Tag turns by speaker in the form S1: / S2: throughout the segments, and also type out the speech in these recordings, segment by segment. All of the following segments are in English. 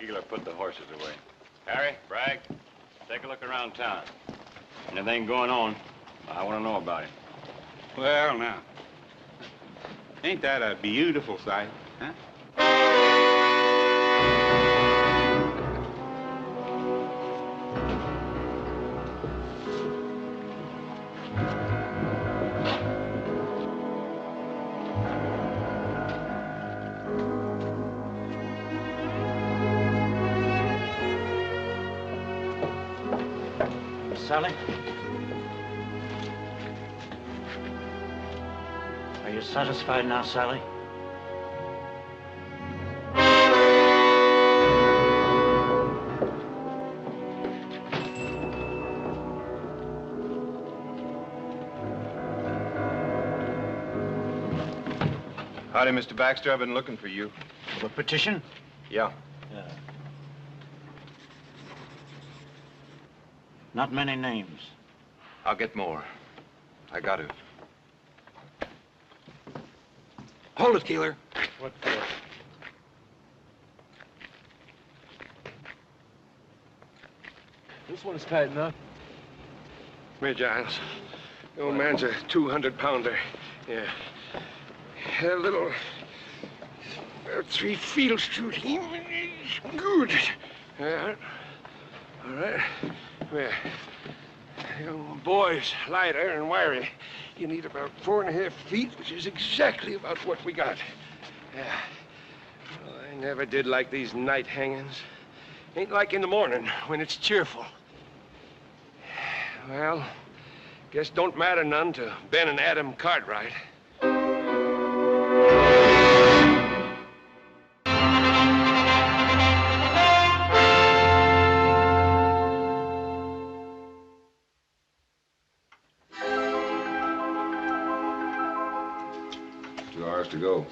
S1: Keeler put the horses away. Harry, Bragg, take a look around town. Anything going on, I want to know about it.
S2: Well, now, ain't that a beautiful sight, huh?
S3: Sally? Are you satisfied now, Sally?
S4: Howdy, Mr. Baxter. I've been looking for you.
S3: The petition?
S4: Yeah.
S3: Not many names.
S4: I'll get more. I got to.
S5: Hold it, Keeler.
S4: What for?
S6: This one's tight enough.
S5: Come here, Giles. The old man's a 200-pounder. Yeah. A little... 3 feet shooting. Good. Yeah. All right. Come here. The old boy's lighter and wiry. You need about 4.5 feet, which is exactly about what we got. Yeah. Well, I never did like these night hangings. Ain't like in the morning when it's cheerful. Well, guess don't matter none to Ben and Adam Cartwright.
S4: To go.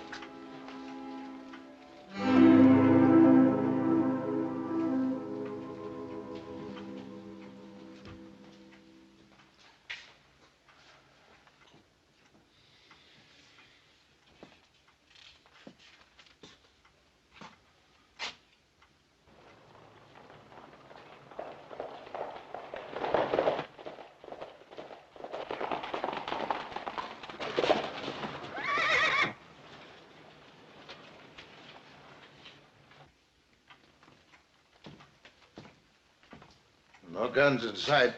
S7: No guns in sight.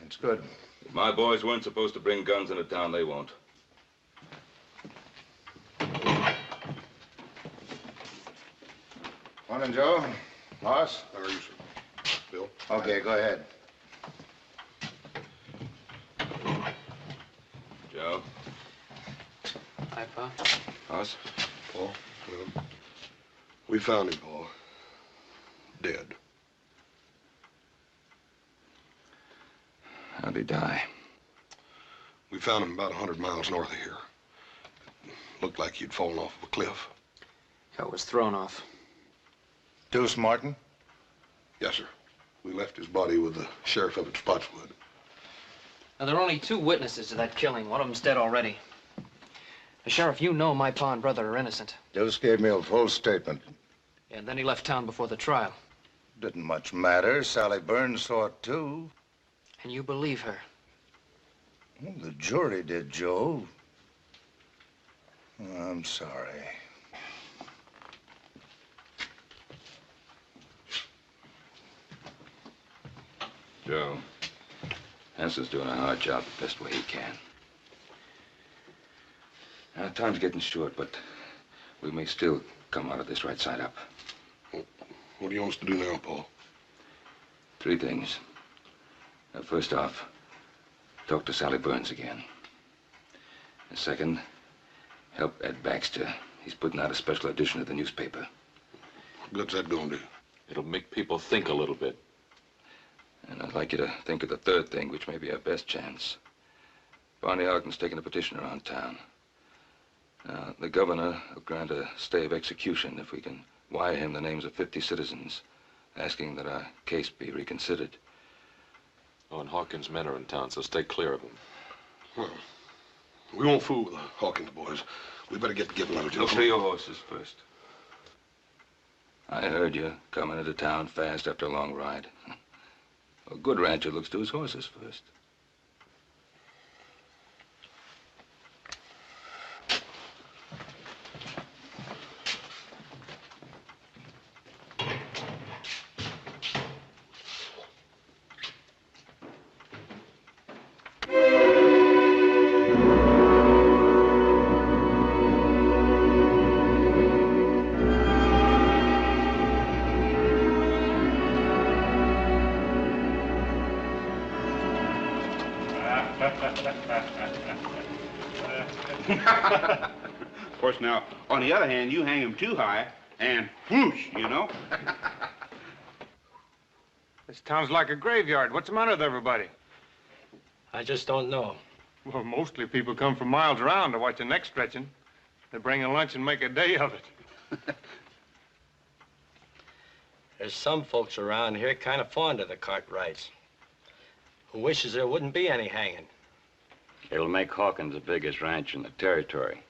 S7: That's good.
S8: If my boys weren't supposed to bring guns into town, they won't.
S7: Morning, Joe. Boss?
S9: How are you, sir? Bill?
S7: Okay, go ahead.
S8: Joe?
S5: Hi, Pa.
S8: Boss?
S9: Paul? We found him, Paul. Dead.
S8: How'd he die?
S9: We found him about 100 miles north of here. Looked like he'd fallen off of a cliff.
S5: Yeah, was thrown off.
S7: Deuce Martin?
S9: Yes, sir. We left his body with the sheriff up at Spotswood.
S10: Now, there are only 2 witnesses to that killing. One of them's dead already. The sheriff, you know my pa and brother are innocent.
S7: Deuce gave me a full statement.
S10: Yeah, and then he left town before the trial.
S7: Didn't much matter. Sally Burns saw it, too.
S10: And you believe her?
S7: Well, the jury did, Joe. I'm sorry.
S8: Joe, Hanson's doing a hard job the best way he can. Now, time's getting short, but we may still come out of this right side up.
S9: What do you want us to do now, Paul?
S8: 3 things. Now, first off, talk to Sally Burns again. And second, help Ed Baxter. He's putting out a special edition of the newspaper.
S9: What good's that gonna do?
S6: It'll make people think a little bit.
S8: And I'd like you to think of the 3rd thing, which may be our best chance. Barney Ogden's taking a petition around town. Now, the governor will grant a stay of execution if we can wire him the names of 50 citizens, asking that our case be reconsidered.
S6: Oh, and Hawkins' men are in town, so stay clear of them.
S9: Well, we won't fool with the Hawkins boys. We better get to Gibbon.
S8: Look to your horses first. I heard you coming into town fast after a long ride. A good rancher looks to his horses first.
S2: Of course, now, on the other hand, you hang him too high, and whoosh, you know?
S5: This town's like a graveyard. What's the matter with everybody?
S11: I just don't know.
S5: Well, mostly people come from miles around to watch the neck stretching. They bring a lunch and make a day of it.
S11: There's some folks around here kind of fond of the Cartwrights, who wishes there wouldn't be any hanging.
S1: It'll make Hawkins the biggest ranch in the territory.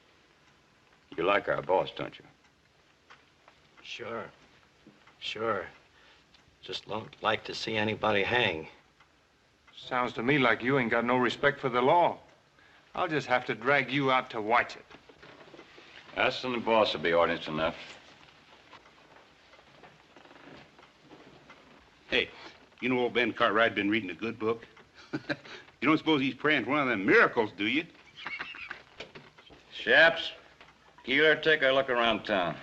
S1: You like our boss, don't you?
S11: Sure. Sure. Just don't like to see anybody hang.
S5: Sounds to me like you ain't got no respect for the law. I'll just have to drag you out to watch it.
S1: Us and the boss will be audience enough.
S2: Hey, you know old Ben Cartwright been reading a good book? You don't suppose he's praying for one of them miracles, do you?
S1: Chaps, Keeler, take a look around town.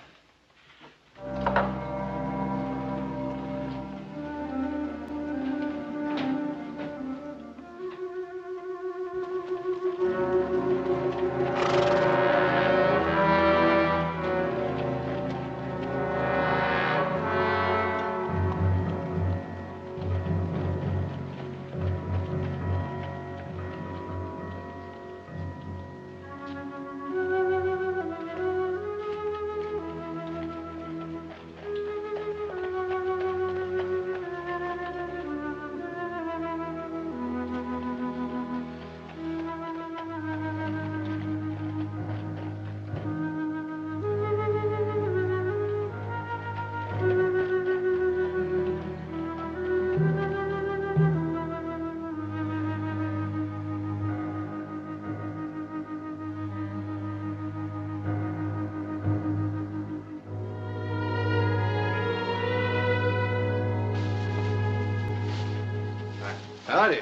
S5: Howdy.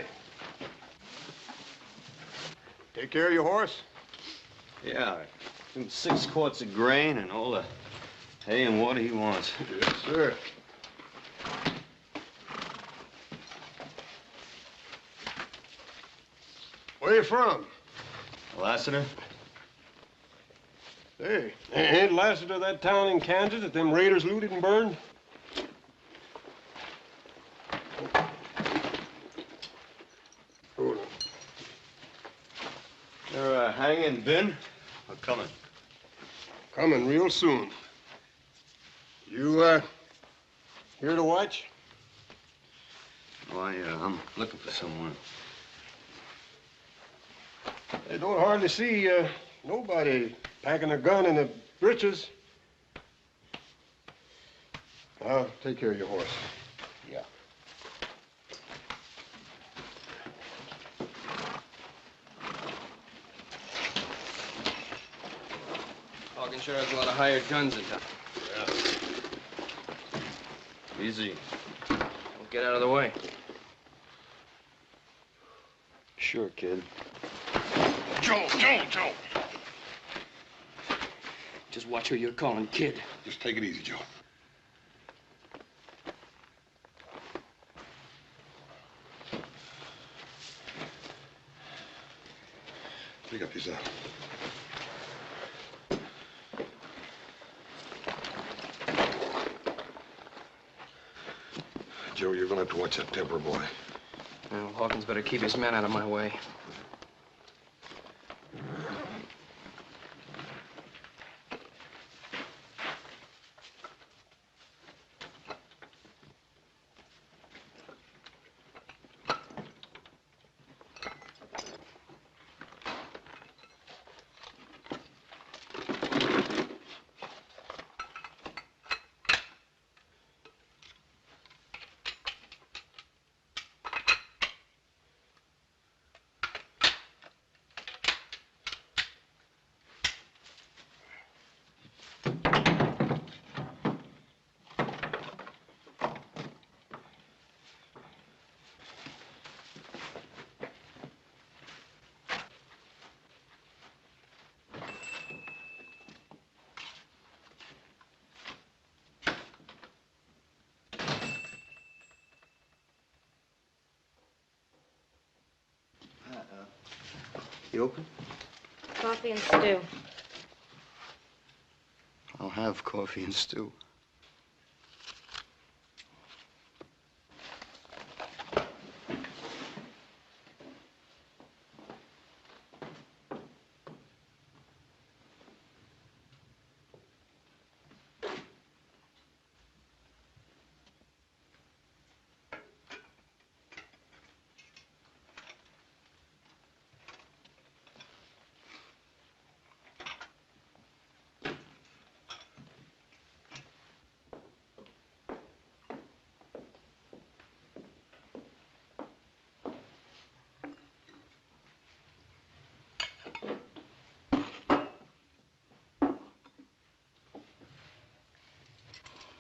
S5: Take care of your horse?
S12: Yeah, 6 quarts of grain and all the hay and water he wants.
S5: Yes, sir. Where you from?
S12: Lassiter?
S5: Hey, ain't Lassiter that town in Kansas that them raiders looted and burned? Hold on.
S12: They're hanging, Ben? Or coming?
S5: Coming real soon. You, here to watch?
S12: Why, I'm looking for someone.
S5: I don't hardly see, nobody packing a gun in the breeches. I'll take care of your horse.
S12: Yeah.
S10: Hawkins sure has a lot of hired guns in town.
S12: Easy.
S10: Don't get out of the way.
S12: Sure, kid.
S5: Joe!
S10: Just watch who you're calling kid.
S9: Just take it easy, Joe. Pick up his arm. Joe, you're gonna have to watch that temper, boy.
S10: Well, Hawkins better keep his men out of my way.
S12: You open?
S13: Coffee and stew.
S12: I'll have coffee and stew.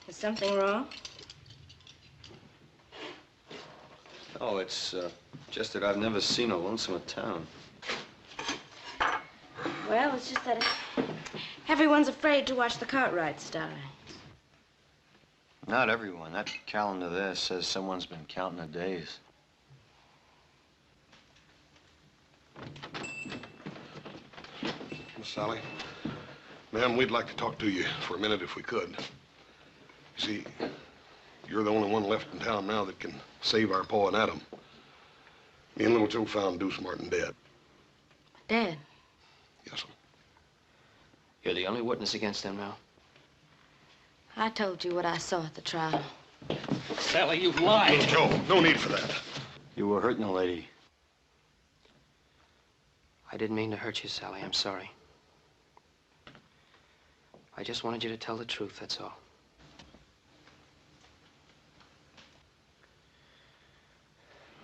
S13: Is something wrong?
S12: Oh, it's just that I've never seen a lonesomer town.
S13: Well, it's just that everyone's afraid to watch the Cartwrights die.
S12: Not everyone. That calendar there says someone's been counting the days.
S9: Miss Sally, ma'am, we'd like to talk to you for a minute if we could. You see, you're the only one left in town now that can save our Pa and Adam. Me and Little Joe found Deuce Martin dead.
S13: Dead?
S9: Yes, sir.
S10: You're the only witness against him now.
S13: I told you what I saw at the trial.
S10: Sally, you've lied.
S9: Little Joe, no need for that.
S12: You were hurting a lady.
S10: I didn't mean to hurt you, Sally. I'm sorry. I just wanted you to tell the truth, that's all.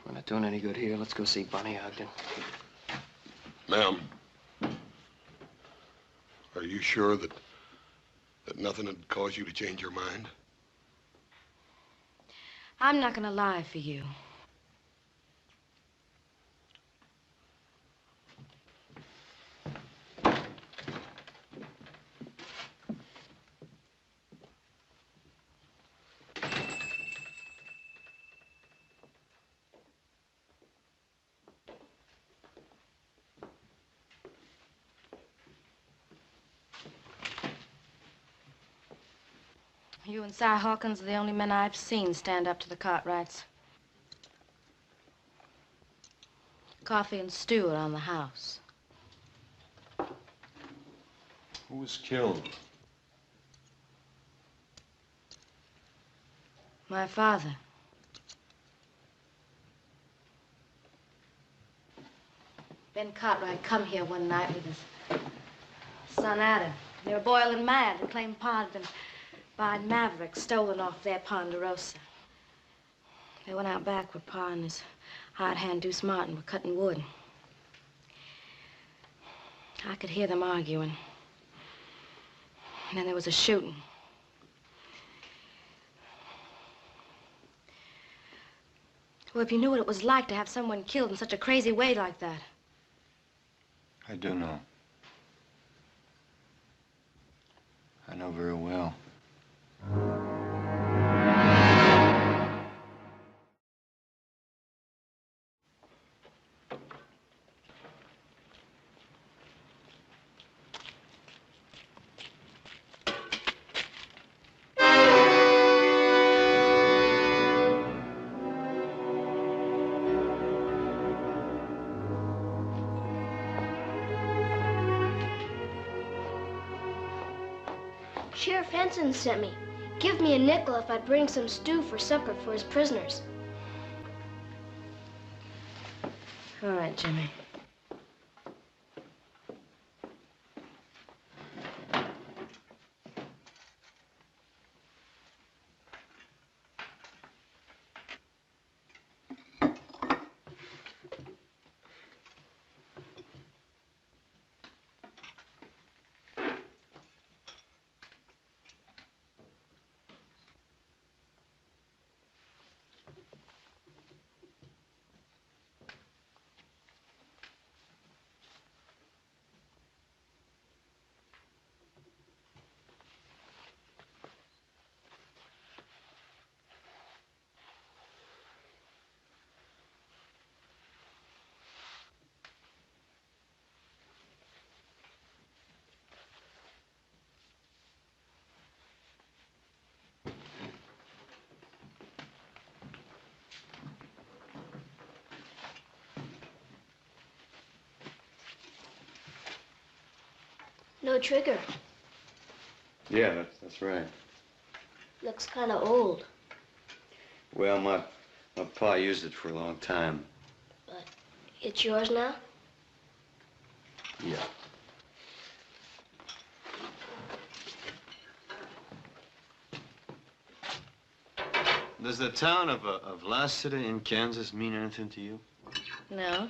S10: We're not doing any good here. Let's go see Bonnie Ogden.
S9: Ma'am, are you sure that nothing had caused you to change your mind?
S13: I'm not gonna lie for you. You and Si Hawkins are the only men I've seen stand up to the Cartwrights. Coffee and stew around the house.
S12: Who was killed?
S13: My father. Ben Cartwright come here one night with his son Adam. They were boiling mad and claimed Pa had been buying Mavericks stolen off their Ponderosa. They went out back where Pa and his hired hand Deuce Martin were cutting wood. I could hear them arguing. And then there was a shooting. Well, if you knew what it was like to have someone killed in such a crazy way like that.
S12: I do know. I know very well.
S14: Sheriff Henson sent me. Give me a nickel if I'd bring some stew for supper for his prisoners.
S13: All right, Jimmy.
S14: No trigger.
S12: Yeah, that's right.
S14: Looks kind of old.
S12: Well, my pa used it for a long time.
S14: But it's yours now?
S12: Yeah. Does the town of Lassiter in Kansas mean anything to you?
S13: No.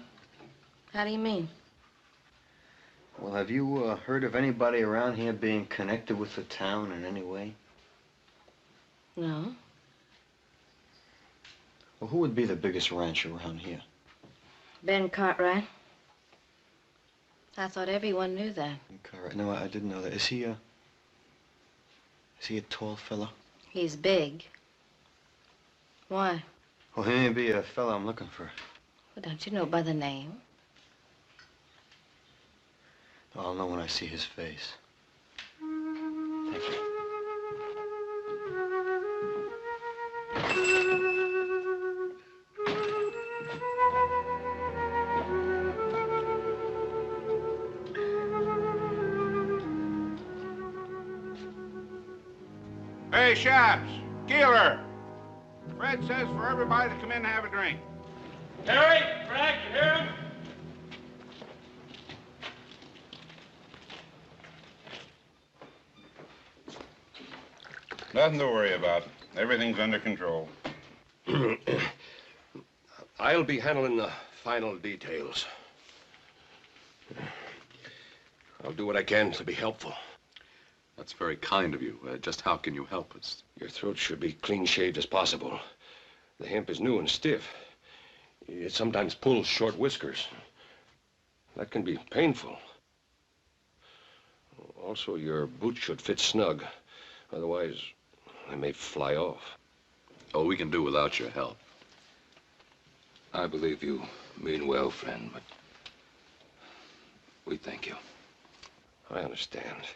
S13: How do you mean?
S12: Well, have you heard of anybody around here being connected with the town in any way?
S13: No.
S12: Well, who would be the biggest rancher around here?
S13: Ben Cartwright. I thought everyone knew that.
S12: Ben Cartwright. No, I didn't know that. Is he a tall fella?
S13: He's big. Why?
S12: Well, he may be a fella I'm looking for.
S13: Well, don't you know by the name?
S12: I'll know when I see his face. Thank you.
S2: Hey, Shops, Keeler. Fred says for everybody to come in and have a drink.
S1: Harry, Frank, you hear him?
S2: Nothing to worry about. Everything's under control.
S5: I'll be handling the final details. I'll do what I can to be helpful.
S6: That's very kind of you. Just how can you help us?
S5: Your throat should be clean shaved as possible. The hemp is new and stiff. It sometimes pulls short whiskers. That can be painful. Also, your boots should fit snug. Otherwise, they may fly off.
S6: Oh, we can do without your help.
S8: I believe you mean well, friend, but we thank you.
S5: I understand.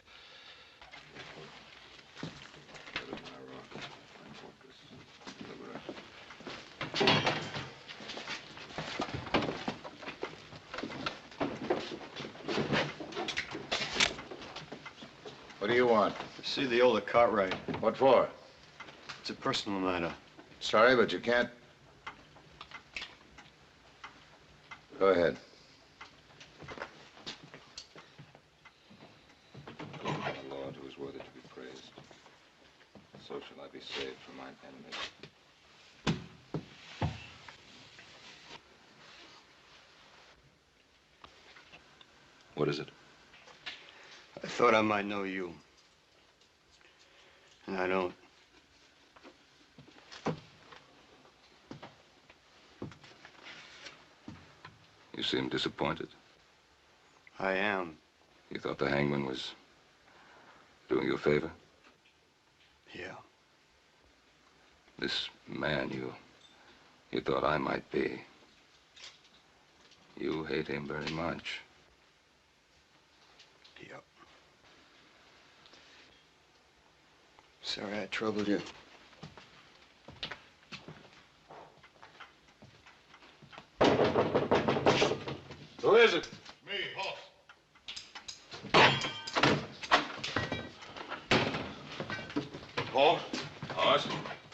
S7: What do you want?
S12: See the older Cartwright.
S7: What for?
S12: It's a personal matter.
S7: Sorry, but you can't. Go ahead.
S8: My Lord, who is worthy to be praised, so shall I be saved from mine enemies.
S6: What is it?
S12: I thought I might know you. And I don't.
S8: You seem disappointed.
S12: I am.
S8: You thought the hangman was doing you a favor?
S12: Yeah.
S8: This man you thought I might be. You hate him very much.
S12: Yep. Sorry I troubled you.
S9: Who is it? Me, Hoss. Paul?
S2: Hoss?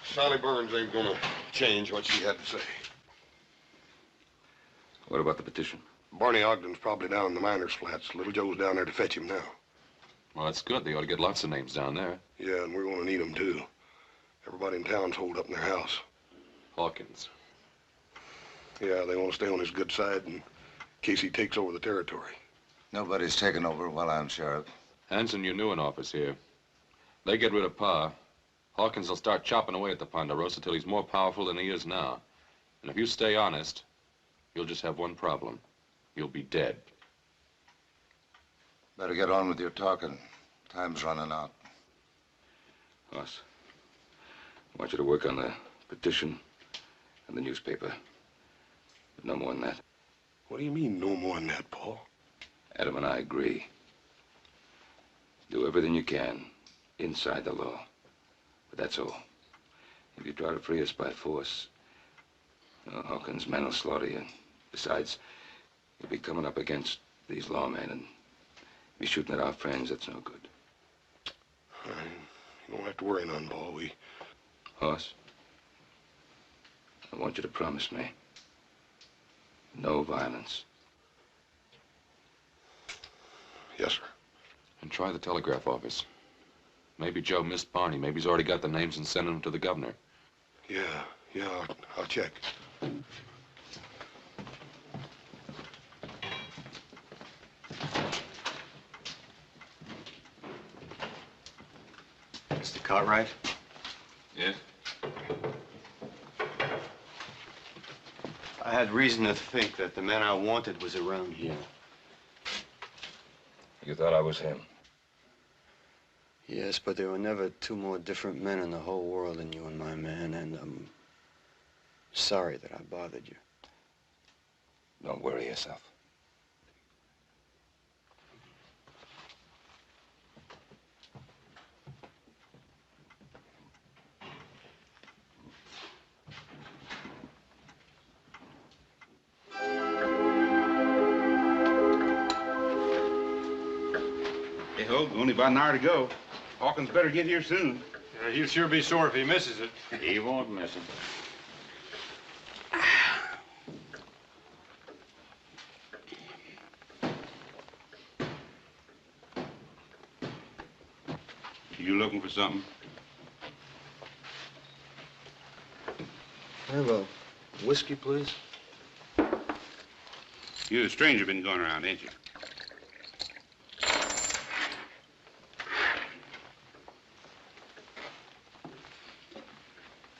S9: Sally Burns ain't gonna change what she had to say.
S8: What about the petition?
S9: Barney Ogden's probably down in the miners' flats. Little Joe's down there to fetch him now.
S6: Well, that's good. They ought to get lots of names down there.
S9: Yeah, and we're gonna need them, too. Everybody in town's holed up in their house.
S6: Hawkins.
S9: Yeah, they want to stay on his good side in case he takes over the territory.
S7: Nobody's taken over while I'm sheriff.
S6: Hanson, you knew an office here. They get rid of Pa. Hawkins will start chopping away at the Ponderosa till he's more powerful than he is now. And if you stay honest, you'll just have one problem. You'll be dead.
S7: Better get on with your talking. Time's running out.
S8: Hoss, I want you to work on the petition and the newspaper. But no more than that.
S9: What do you mean, no more than that, Paul?
S8: Adam and I agree. Do everything you can inside the law. But that's all. If you try to free us by force, Hawkins' men will slaughter you. Besides, you'll be coming up against these lawmen, and Be shooting at our friends, that's no good.
S9: You don't have to worry none, Paul.
S8: Hoss, I want you to promise me no violence.
S9: Yes, sir.
S6: And try the telegraph office. Maybe Joe missed Barney. Maybe he's already got the names and sent them to the governor.
S9: Yeah, I'll check.
S12: Mr. Cartwright?
S8: Yes?
S12: I had reason to think that the man I wanted was around here.
S8: You thought I was him?
S12: Yes, but there were never two more different men in the whole world than you and my man, and I'm sorry that I bothered you.
S8: Don't worry yourself.
S2: Hey, Hogue, only about an hour to go. Hawkins better get here soon.
S1: He'll sure be sore if he misses it.
S3: He won't miss it.
S2: You looking for something?
S12: I have a whiskey, please.
S2: You, the stranger, been going around, ain't you?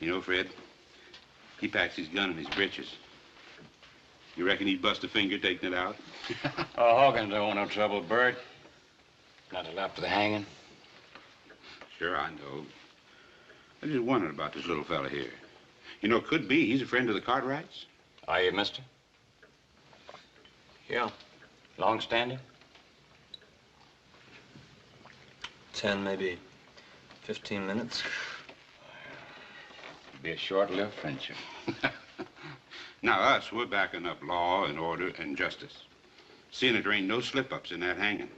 S2: You know, Fred, he packs his gun in his breeches. You reckon he'd bust a finger taking it out?
S3: Oh, Hawkins don't want no trouble, Bert. Not till after the hanging.
S2: Sure, I know. I just wondered about this little fella here. You know, it could be he's a friend of the Cartwrights.
S3: Are you, mister?
S12: Yeah.
S3: Long standing?
S12: 10, maybe 15 minutes.
S3: Be a short-lived friendship.
S2: Now, us, we're backing up law and order and justice. Seeing that there ain't no slip-ups in that hanging.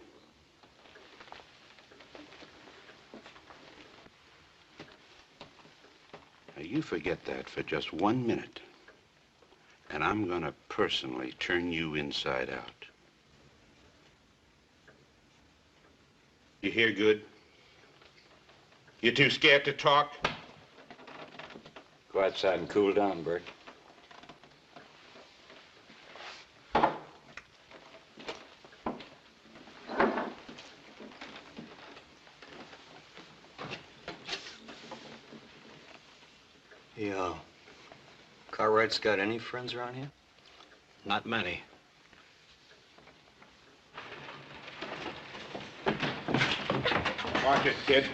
S2: Now, you forget that for just 1 minute, and I'm gonna personally turn you inside out. You hear good? You too scared to talk?
S3: Go outside and cool down, Bert.
S12: Yeah. Cartwright's got any friends around here?
S3: Not many.
S2: Watch it, kid.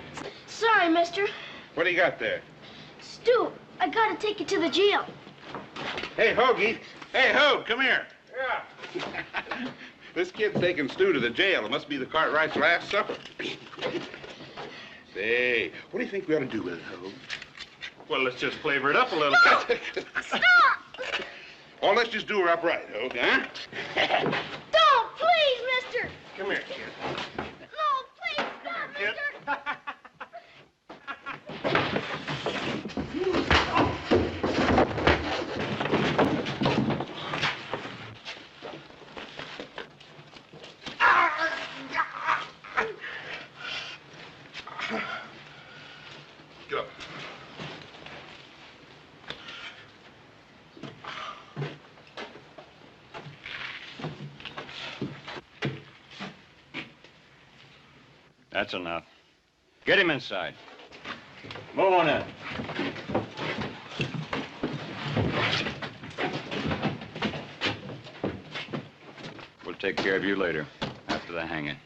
S14: Sorry, mister.
S2: What do you got there?
S14: Stu, I gotta take you to the jail.
S2: Hey, Hoagie. Hey, Hogue, come here. Yeah. This kid's taking Stu to the jail. It must be the Cartwright's last supper. Say, what do you think we ought to do with it, Hogue?
S1: Well, let's just flavor it up a little.
S14: No! Stop!
S2: Oh, let's just do her upright, Hogue, huh?
S14: Don't, please, mister!
S2: Come here, kid.
S14: No, please, stop, mister!
S2: Get up.
S3: That's enough. Get him inside. Move on in. We'll take care of you later, after the hanging.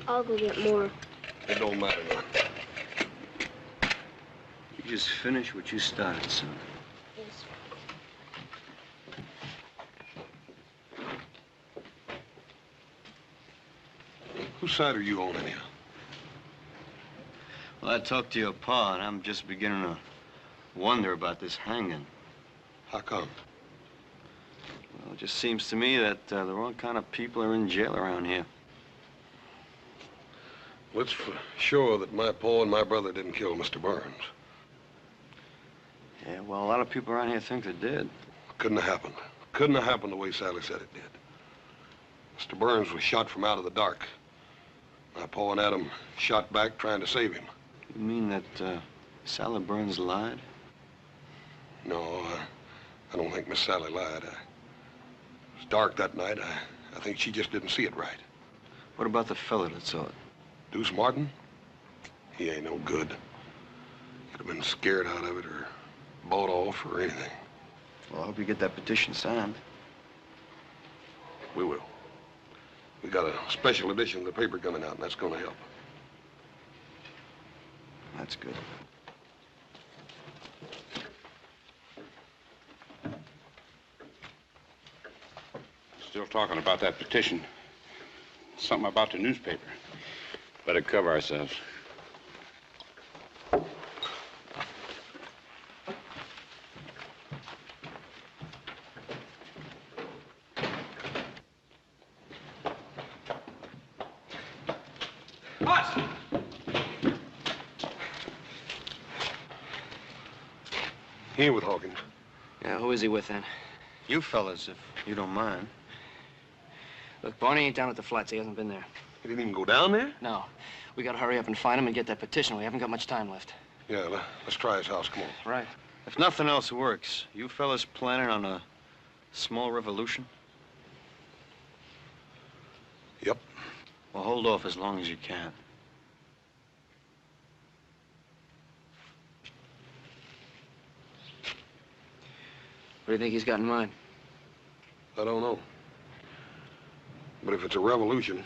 S14: I'll go get more.
S9: It don't matter.
S12: You just finish what you started, son.
S14: Yes.
S9: Whose side are you on, anyhow?
S12: Well, I talked to your pa, and I'm just beginning to wonder about this hanging.
S9: How come?
S12: Well, it just seems to me that the wrong kind of people are in jail around here.
S9: Well, it's for sure that my pa and my brother didn't kill Mr. Burns.
S12: Yeah, well, a lot of people around here think they did.
S9: Couldn't have happened. Couldn't have happened the way Sally said it did. Mr. Burns was shot from out of the dark. My pa and Adam shot back trying to save him.
S12: You mean that Sally Burns lied?
S9: No, I don't think Miss Sally lied. It was dark that night. I think she just didn't see it right.
S12: What about the fella that saw it?
S9: Deuce Martin? He ain't no good. Could have been scared out of it or bought off or anything.
S12: Well, I hope you get that petition signed.
S9: We will. We got a special edition of the paper coming out, and that's going to help.
S12: That's good.
S2: Still talking about that petition. Something about the newspaper.
S1: Better cover ourselves.
S9: He ain't with Hawkins.
S10: Yeah, who is he with then?
S12: You fellas, if you don't mind.
S10: Look, Barney ain't down at the flats. He hasn't been there.
S9: He didn't even go down there?
S10: No. We gotta hurry up and find him and get that petition. We haven't got much time left.
S9: Yeah, let's try his house. Come on.
S10: Right.
S12: If nothing else works, you fellas planning on a small revolution?
S9: Yep.
S12: Well, hold off as long as you can.
S10: What do you think he's got in mind?
S9: I don't know. But if it's a revolution,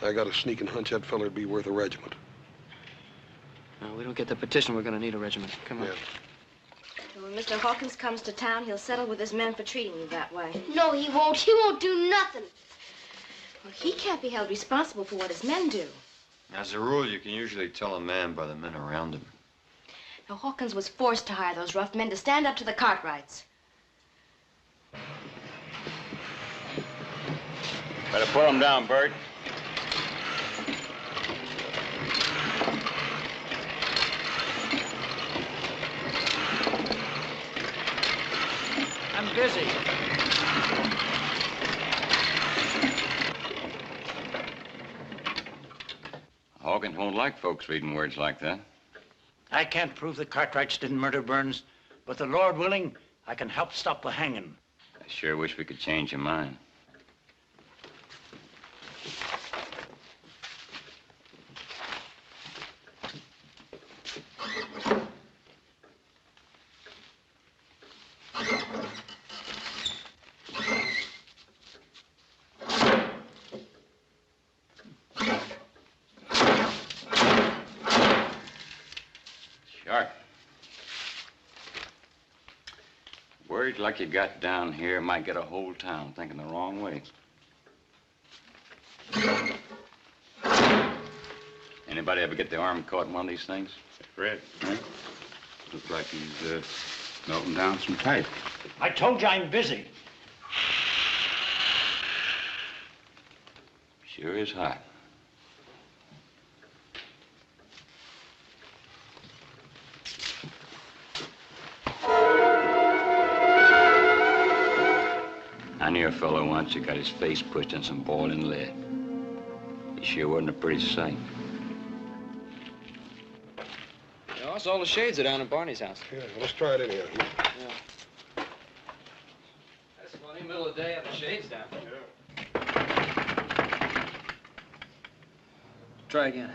S9: I got a sneaking hunch that feller'd be worth a regiment.
S10: No, we don't get the petition, we're gonna need a regiment. Come on.
S9: Yeah.
S13: When Mr. Hawkins comes to town, he'll settle with his men for treating you that way.
S14: No, he won't. He won't do nothing.
S13: Well, he can't be held responsible for what his men do.
S12: As a rule, you can usually tell a man by the men around him.
S13: Now, Hawkins was forced to hire those rough men to stand up to the Cartwrights.
S1: Better put him down, Bert.
S11: I'm busy.
S1: Hawkins won't like folks reading words like that.
S15: I can't prove the Cartwrights didn't murder Burns, but the Lord willing, I can help stop the hanging.
S1: I sure wish we could change your mind. Words like you got down here might get a whole town thinking the wrong way. Anybody ever get the arm caught in one of these things?
S2: Fred, huh? Looks like he's melting down some type.
S15: I told you I'm busy.
S1: Sure is hot. I knew a fellow once who got his face pushed in some boiling lead. He sure wasn't a pretty sight.
S10: No, it's all the shades are down at Barney's house.
S9: Yeah, let's try it anyhow.
S10: Yeah. That's funny, middle of the day, have the shades down. Try again.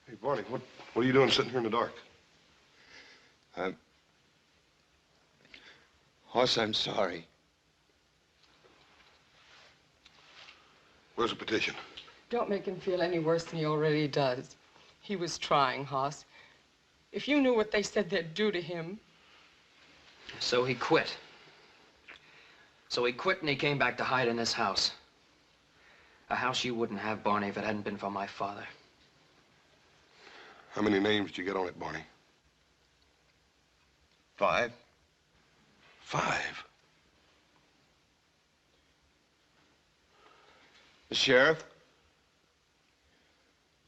S9: Hey, Barney, what are you doing sitting here in the dark?
S12: Hoss, I'm sorry.
S9: Where's the petition?
S16: Don't make him feel any worse than he already does. He was trying, Hoss. If you knew what they said they'd do to him.
S10: So he quit. So he quit and he came back to hide in this house. A house you wouldn't have, Barney, if it hadn't been for my father.
S9: How many names did you get on it, Barney?
S7: 5.
S9: 5?
S5: The sheriff,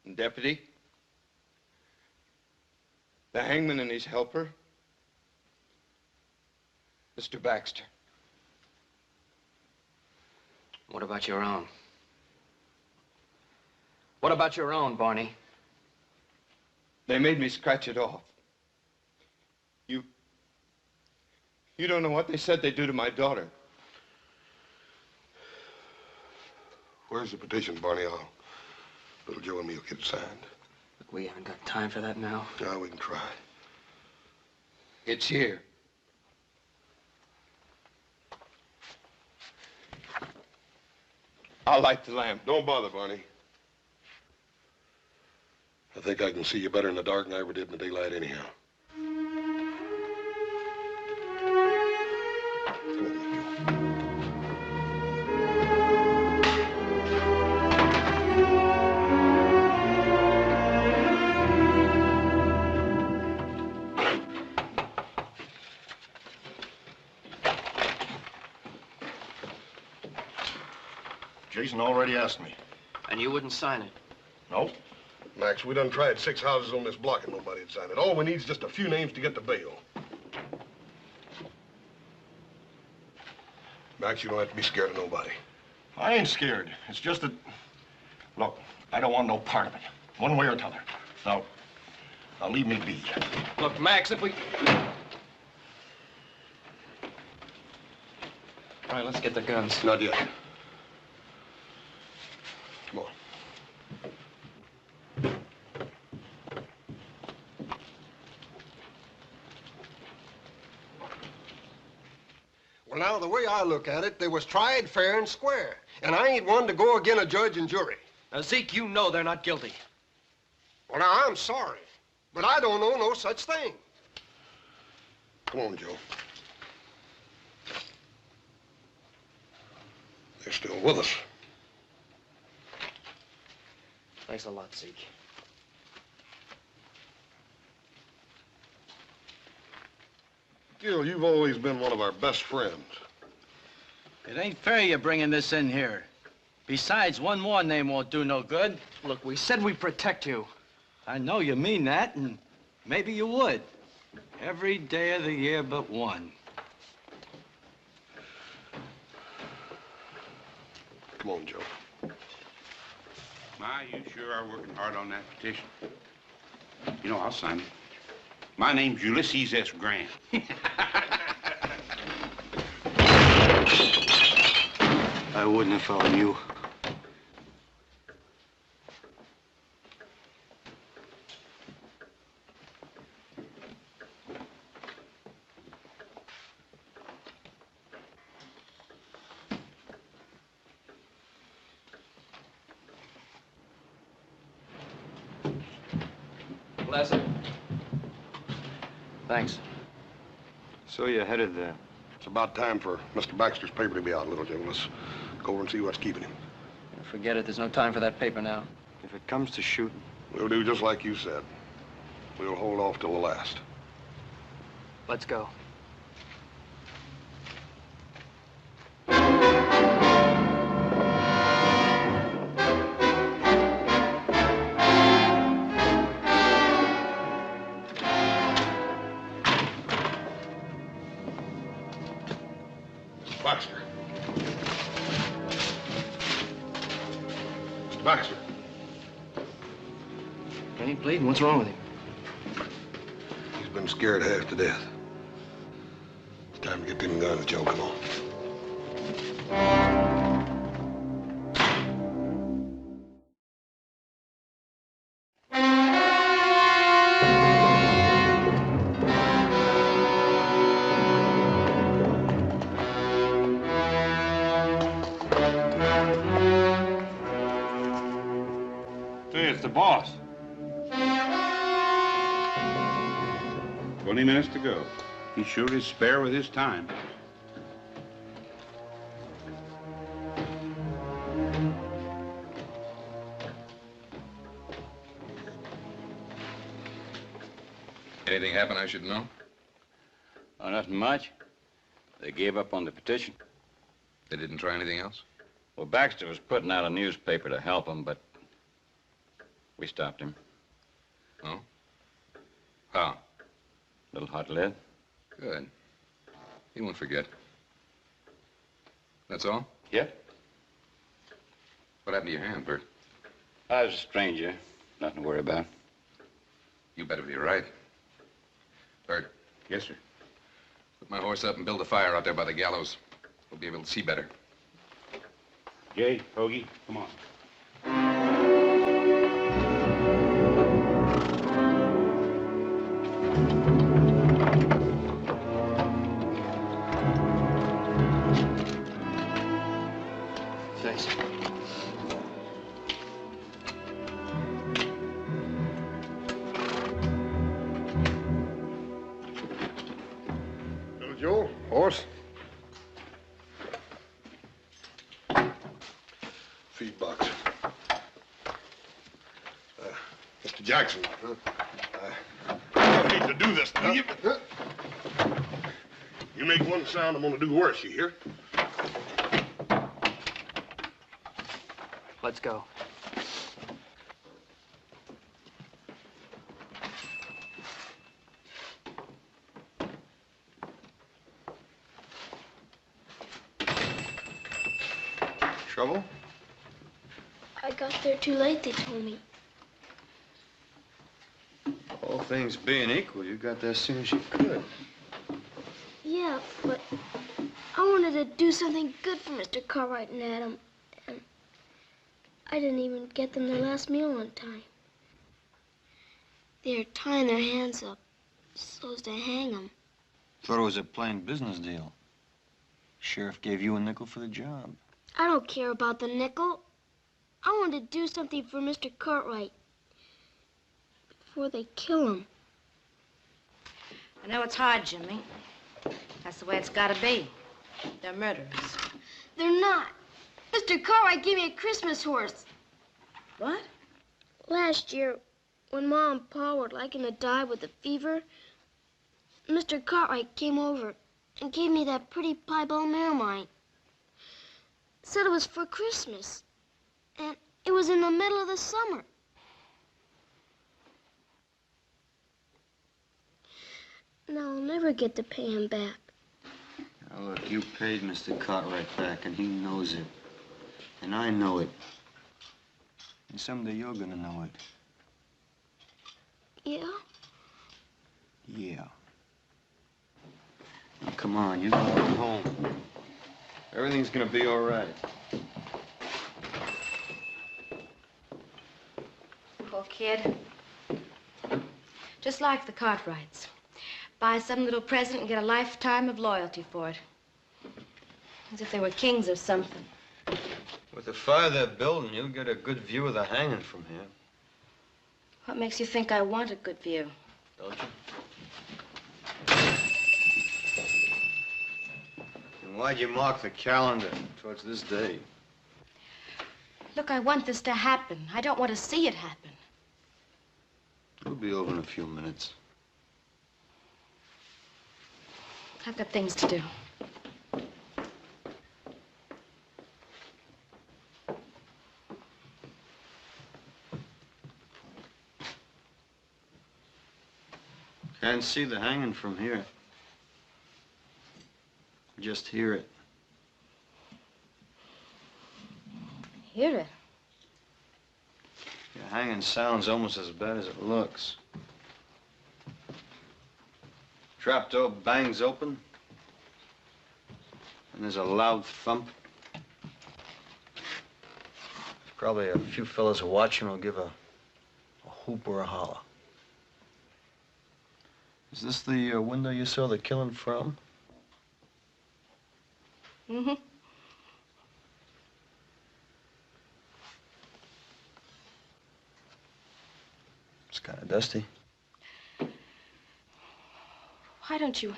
S5: and deputy, the hangman and his helper, Mr. Baxter.
S10: What about your own? What about your own, Barney?
S5: They made me scratch it off. You don't know what they said they'd do to my daughter.
S9: Where's the petition, Barney? Little Joe and me will get it signed.
S10: Look, we haven't got time for that now.
S9: No, we can try.
S5: It's here. I'll light the lamp.
S9: Don't bother, Barney. I think I can see you better in the dark than I ever did in the daylight anyhow.
S17: Jason already asked me.
S10: And you wouldn't sign it?
S17: Nope.
S9: Max, we done tried 6 houses on this block and nobody'd sign it. All we need is just a few names to get the bail. Max, you don't have to be scared of nobody.
S17: I ain't scared. It's just that, look, I don't want no part of it, one way or t'other. Now leave me be.
S10: Look, Max, if we... All right, let's get the guns.
S9: Not yet. Come on.
S18: Well, now, the way I look at it, they was tried fair and square. And I ain't one to go again a judge and jury.
S10: Now, Zeke, you know they're not guilty.
S18: Well, now, I'm sorry, but I don't know no such thing.
S9: Come on, Joe. They're still with us.
S10: Thanks a lot, Zeke.
S9: Gil, you've always been one of our best friends.
S15: It ain't fair you're bringing this in here. Besides, one more name won't do no good.
S10: Look, we said we'd protect you.
S15: I know you mean that, and maybe you would. Every day of the year but one.
S9: Come on, Joe.
S2: My, you sure are working hard on that petition. You know, I'll sign it. My name's Ulysses S. Grant.
S12: I wouldn't if I were you.
S10: Bless it. Thanks.
S12: So you're headed there.
S9: It's about time for Mr. Baxter's paper to be out, little Joe. Let's go over and see what's keeping him.
S10: Forget it. There's no time for that paper now.
S12: If it comes to shooting.
S9: We'll do just like you said. We'll hold off till the last.
S10: Let's go.
S9: Baxter. Mr. Baxter.
S10: Ain't he bleeding? What's wrong with him?
S9: He's been scared half to death. It's time to get them guns, Joe. Come on.
S1: Hey, it's the boss.
S2: 20 minutes to go. He sure is spare with his time.
S6: Anything happen I should know?
S1: Oh, nothing much. They gave up on the petition.
S6: They didn't try anything else?
S1: Well, Baxter was putting out a newspaper to help him, but we stopped him.
S6: Oh? How?
S1: Little hot lead.
S6: Good. He won't forget. That's all?
S1: Yep.
S6: What happened to your hand, Bert?
S1: I was a stranger. Nothing to worry about.
S6: You better be right. Bert.
S2: Yes, sir.
S6: Put my horse up and build a fire out there by the gallows. We'll be able to see better.
S2: Jay, Hoagie, come on.
S12: Thanks.
S9: Little Joe, horse. Feed box. Mr. Jackson, I hate to do this to you. You make one sound, I'm gonna do worse, you hear?
S10: Let's go.
S12: Trouble?
S14: I got there too late, they told me.
S12: All things being equal, you got there as soon as you could.
S14: Yeah, but I wanted to do something good for Mr. Cartwright and Adam, and I didn't even get them their last meal on time. They're tying their hands up so as to hang them.
S12: Thought it was a plain business deal. Sheriff gave you a nickel for the job.
S14: I don't care about the nickel. I want to do something for Mr. Cartwright before they kill him.
S13: I know it's hard, Jimmy. That's the way it's got to be. They're murderers.
S14: They're not. Mr. Cartwright gave me a Christmas horse.
S13: What?
S14: Last year, when Mom and Pa were liking to die with a fever, Mr. Cartwright came over and gave me that pretty piebald mare of mine. Said it was for Christmas. And it was in the middle of the summer. Now I'll never get to pay him back.
S12: Now, look, you paid Mr. Cartwright back, and he knows it. And I know it. And someday you're gonna know it.
S14: Yeah?
S12: Yeah. Now, come on, you gotta go home. Everything's gonna be all right.
S13: Poor kid. Just like the Cartwrights. Buy some little present and get a lifetime of loyalty for it. As if they were kings or something.
S12: With the fire they're building, you'll get a good view of the hanging from here.
S13: What makes you think I want a good view?
S12: Don't you? And why'd you mark the calendar towards this day?
S13: Look, I want this to happen. I don't want to see it happen.
S12: It'll be over in a few minutes.
S13: I've got things to do.
S12: Can't see the hanging from here. Just hear it.
S13: Hear it?
S12: The hanging sounds almost as bad as it looks. Trapdoor bangs open, and there's a loud thump. Probably a few fellas watching will give a whoop or a holler. Is this the window you saw the killing from?
S13: Mm-hmm.
S12: It's kind of dusty.
S13: Why don't you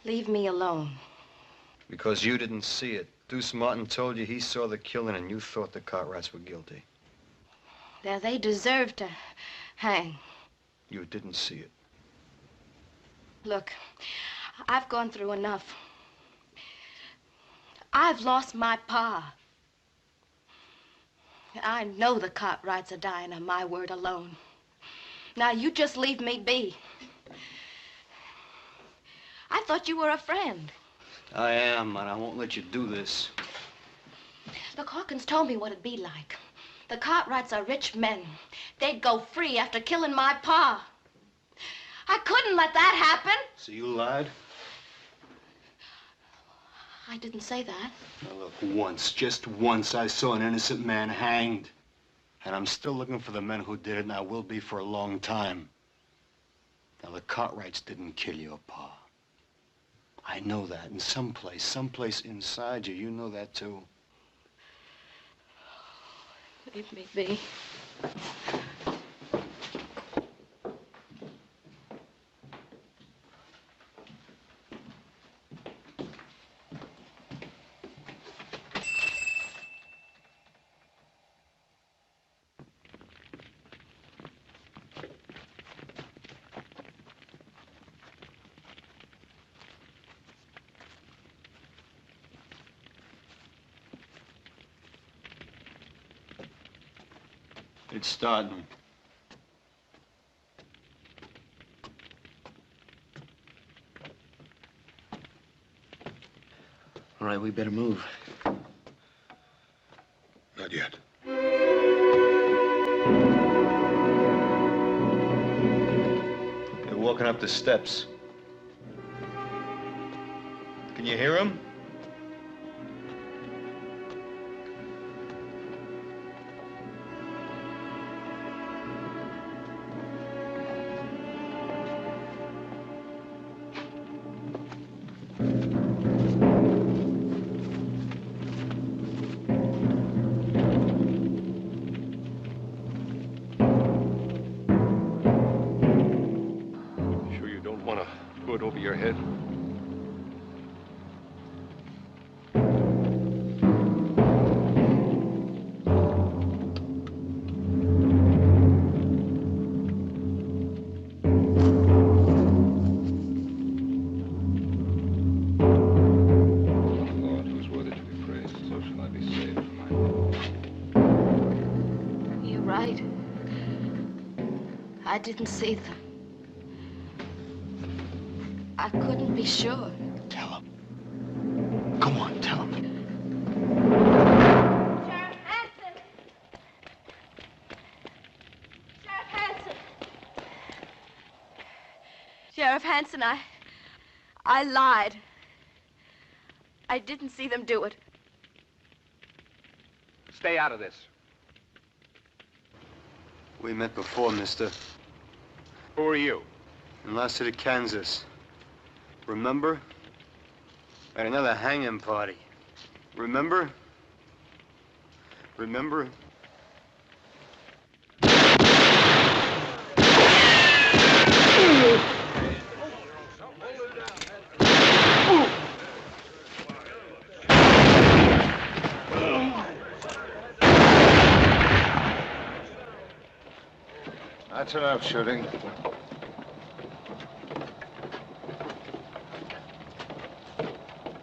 S13: leave me alone?
S12: Because you didn't see it. Deuce Martin told you he saw the killing and you thought the Cartwrights were guilty.
S13: They deserve to hang.
S12: You didn't see it.
S13: Look, I've gone through enough. I've lost my pa. I know the Cartwrights are dying on my word alone. Now, you just leave me be. I thought you were a friend.
S12: I am, and I won't let you do this.
S13: Look, Hawkins told me what it'd be like. The Cartwrights are rich men. They'd go free after killing my pa. I couldn't let that happen.
S12: So you lied?
S13: I didn't say that.
S12: Now look, once, just once, I saw an innocent man hanged. And I'm still looking for the men who did it, and I will be for a long time. Now, the Cartwrights didn't kill your pa. I know that, and someplace inside you, you know that too.
S13: Leave me be.
S12: It's starting. All right, we better move.
S9: Not yet.
S12: They're walking up the steps. Can you hear them?
S9: Over your head.
S4: Lord, who's worthy to be praised, so shall I be saved from my...
S13: You're right. I didn't see them. I couldn't be sure.
S12: Tell him. Go on, tell him.
S13: Sheriff Hanson! Sheriff Hanson! Sheriff Hanson, I lied. I didn't see them do it.
S2: Stay out of this.
S12: We met before, mister.
S2: Who are you?
S12: In Lost City, Kansas. Remember? At another hanging party. Remember? Remember?
S7: That's enough shooting.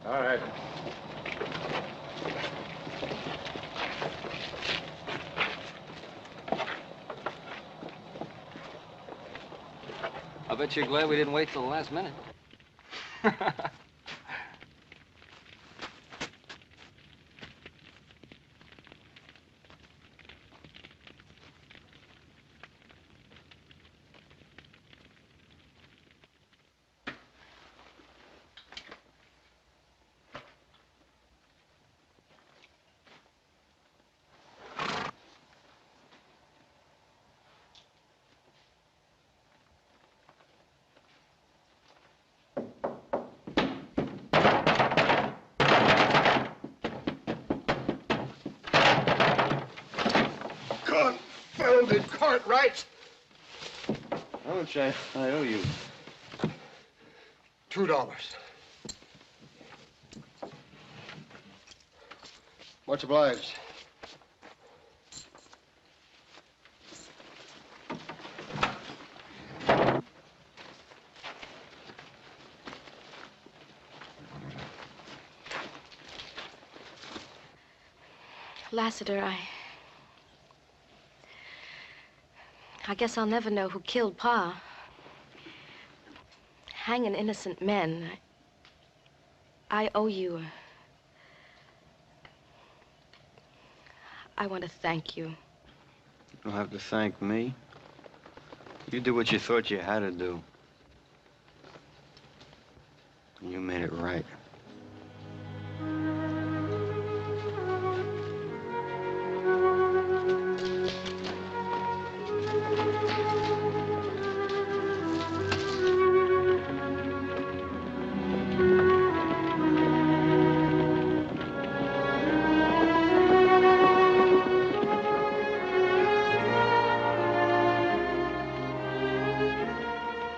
S7: All right.
S10: I bet you're glad we didn't wait till the last minute.
S18: Confounded Cartwrights!
S12: How much I owe you?
S18: $2. Much obliged.
S13: Lassiter, I guess I'll never know who killed Pa. Hanging innocent men. I owe you. I want to thank you.
S19: You don't have to thank me. You did what you thought you had to do. And you made it right.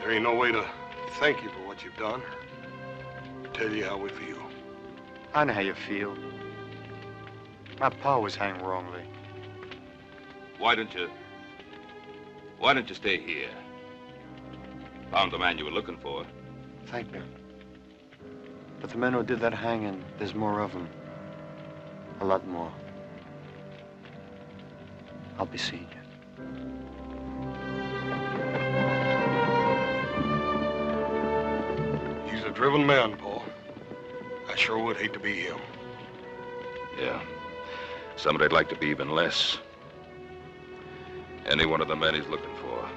S9: There ain't no way to thank you for what you've done or tell you how we feel.
S12: I know how you feel. My pa was hanged wrongly.
S8: Why don't you stay here? Found the man you were looking for.
S12: Thank you. But the men who did that hanging, there's more of them. A lot more. I'll be seeing you.
S9: He's a driven man, Paul. I sure would hate to be him.
S8: Yeah. Somebody'd like to be even less. Any one of the men he's looking for.